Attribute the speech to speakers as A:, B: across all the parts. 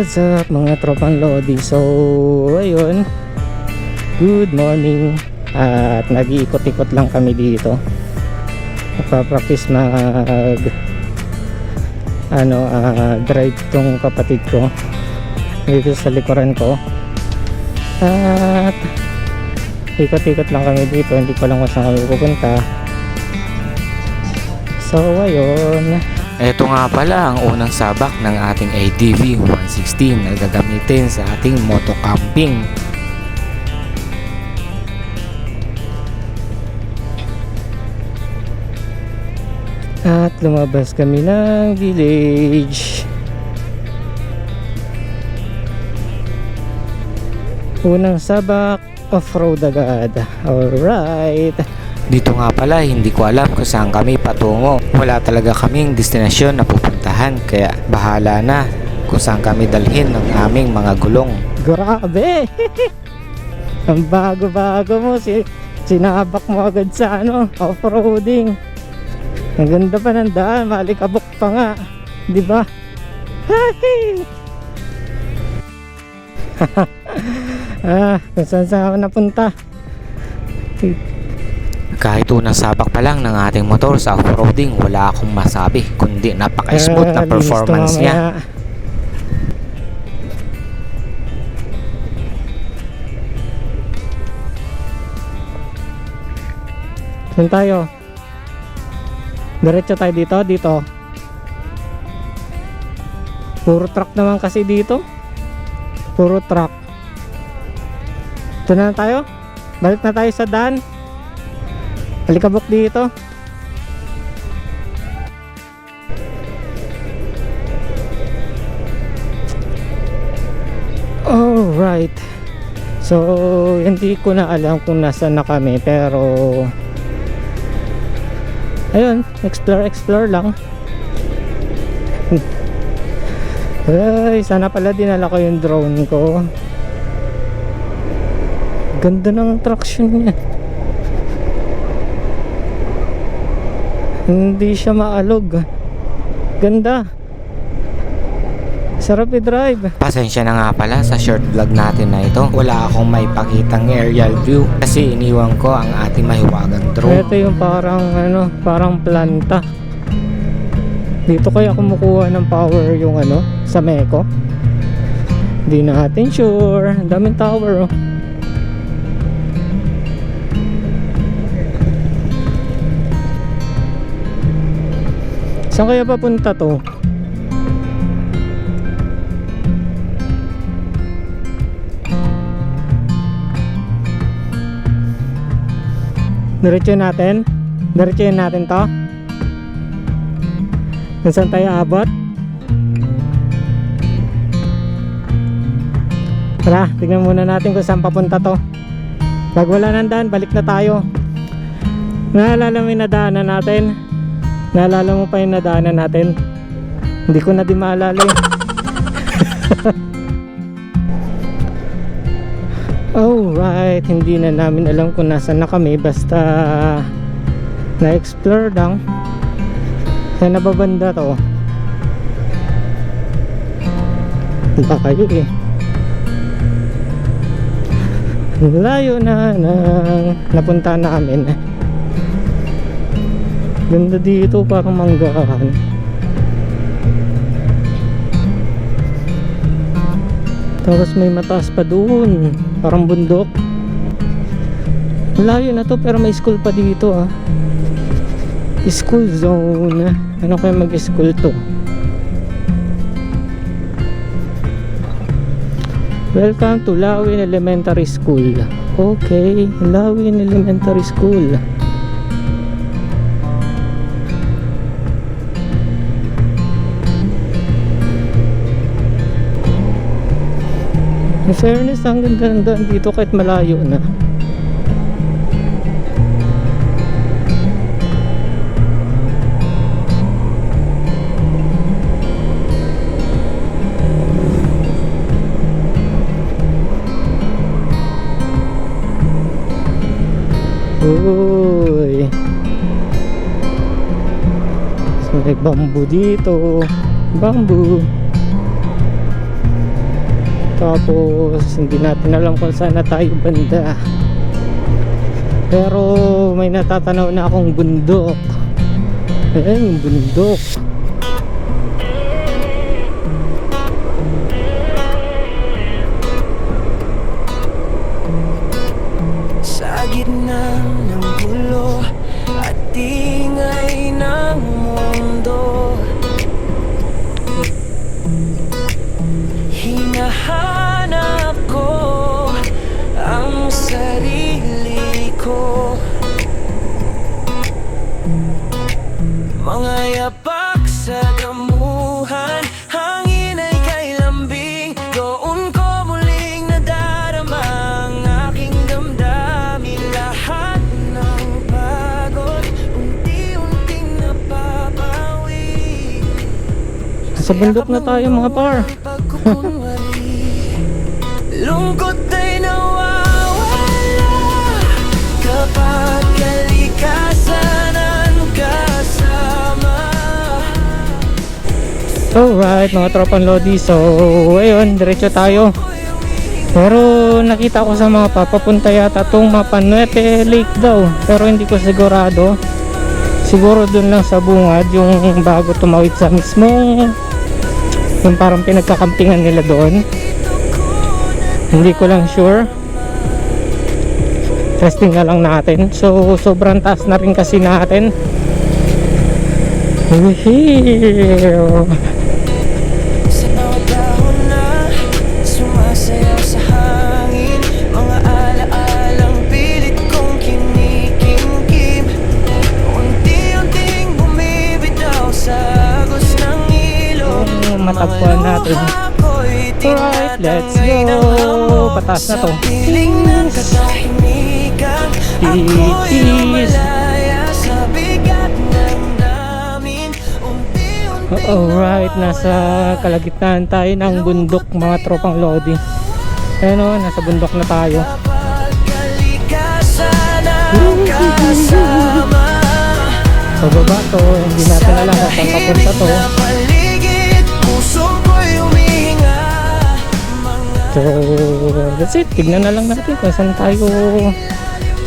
A: What's up mga tropang Lodi? So ayun, good morning. At nag-iikot-ikot lang kami dito. Nagpa-practice drive tong kapatid ko dito sa likuran ko. At ikot-ikot lang kami dito. Hindi ko lang kung saan kami pupunta. So ayun,
B: Ito nga pala ang unang sabak ng ating ADV 116 na gagamitin sa ating moto camping.
A: at lumabas kami ng village. Unang sabak, off-road agad. Alright.
B: Dito nga pala hindi ko alam kung saan kami patungo. Wala talaga kaming destinasyon na pupuntahan, kaya bahala na kung saan kami dalhin ng aming mga gulong.
A: Grabe. Ang bago-bago mo, sinabak mo agad sa off-roading. Ang ganda pa ng daan, malikabok pa nga, di ba? Kung saan ako napunta.
B: Kahit unang sabak pa lang ng ating motor sa off-roading, wala akong masabi kundi napaka-smooth na performance niya.
A: Saan tayo? Diretso tayo dito. Puro truck naman kasi dito. Puro truck. Ito na tayo. Balik na tayo sa daan. Alikabok dito. Alright. So hindi ko na alam kung nasaan na kami, pero ayun, explore lang. Ay, sana pala dinala ko yung drone ko. Ganda ng traction niya. Hindi siya maalog. Ganda. Sarap i-drive.
B: Pasensya na nga pala sa short vlog natin na ito. Wala akong may pakitang aerial view kasi iniwan ko ang ating mahiwagang drone.
A: Ito yung parang planta. Dito kaya kumukuha ng power yung sa Meco. Hindi natin sure. Ang daming tower. Saan kaya papunta to? Diretso natin to. Saan tayo abot? Tara, tignan muna natin kung saan papunta to. Pag wala nang daan, balik na tayo. Naalala mo yung nadaanan natin? Naalala mo pa yung nadaanan natin? Hindi ko na di maalala eh. Alright, hindi na namin alam kung nasan na kami, basta na-explore lang. Saan na ba banda to? Diba kayo eh. Layo na napunta namin. Ganda dito, parang manggahan. Tapos may mataas pa doon, parang bundok. Layo na to, pero may school pa dito ah. School zone. Ano kaya mag-school to? Welcome to Lawin Elementary School. Okay, Lawin Elementary School. In fairness, ang ganda dito kahit malayo na. Uy. So, may bamboo dito. Bamboo. Tapos hindi natin alam kung saan na tayo banda. Pero may natatanaw na akong bundok. Ayan yung bundok.
C: Sa gitna ng gulo at ingay ng mundo, hinahanap ko ang sarili ko. Mga yapak sa damuhan, hangin ay kay lambing. Doon ko muling nadarama ang aking damdamin. Lahat ng pagod, unti-unting napapawi.
A: Sa bundok na tayo mga par.
C: Lungkot ay nawawala kapag kalikasan ang kasama.
A: Alright mga tropang Lodi, so ayun, diretso tayo. Pero nakita ko sa mapa, papunta yata itong Mapanuete Lake daw. Pero hindi ko sigurado. Siguro dun lang sa bungad, yung bago tumawid sa mismong, yung parang pinagkakampingan nila doon. Hindi ko lang sure. Testing na lang natin. So sobrang taas na rin kasi natin. Wihee!
C: Sa bawat dahon na sumasayaw sa hangin, mga alaalang pilit kong kinikimkim. Unti-unting bumibitaw sa agos ng ilog.
A: Matagpuan natin. Alright, let's go. Pataas na to.
C: Piling ng katahimikan, ako'y lumalaya sa bigat ng damin. Unti-unting
A: Alright, nasa kalagitnaan tayo ng bundok mga tropang Lodi. Ayan o, nasa bundok na tayo.
C: kapag kalikasan ang kasama.
A: Sa baba to, hindi natin alam kung saan papunta to.
C: Paligid, puso ko'y humihinga.
A: So, that's it. Tignan na lang natin kung saan tayo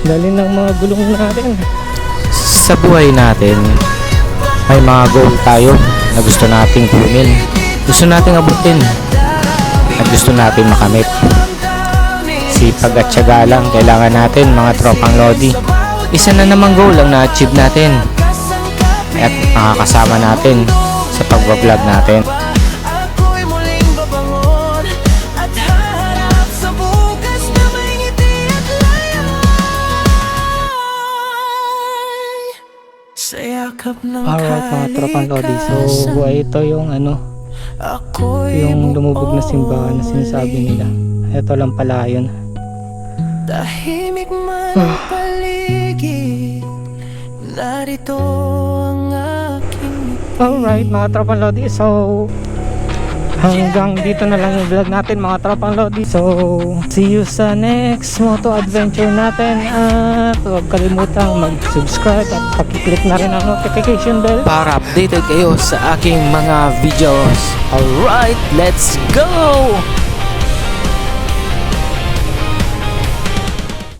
A: dalhin ng mga gulong natin.
B: Sa buhay natin, may mga goal tayo na gusto nating kunin, gusto nating abutin, at gusto nating makamit. Sipag at tiyaga lang kailangan natin mga tropang Lodi. Isa na namang goal ang na-achieve natin at makakasama natin sa pag-vlog natin.
C: Ako'y muling babangon at haharap sa bukas na may ngiti at layon. Sa yakap ng
A: Alright mga tropang Lodi. So, ito yung ano,
C: ako'y
A: yung lumubog na simbahan na
C: buong
A: sinasabi nila. Ito lang pala yun.
C: tahimik man ang paligid, narito ang aking
A: Alright mga tropang Lodi. So, hanggang dito na lang yung vlog natin mga tropang Lodi. So, see you sa next moto adventure natin. At huwag kalimutang mag-subscribe at pakiclick na rin ang notification bell.
B: Para updated kayo sa aking mga videos. Alright, let's go!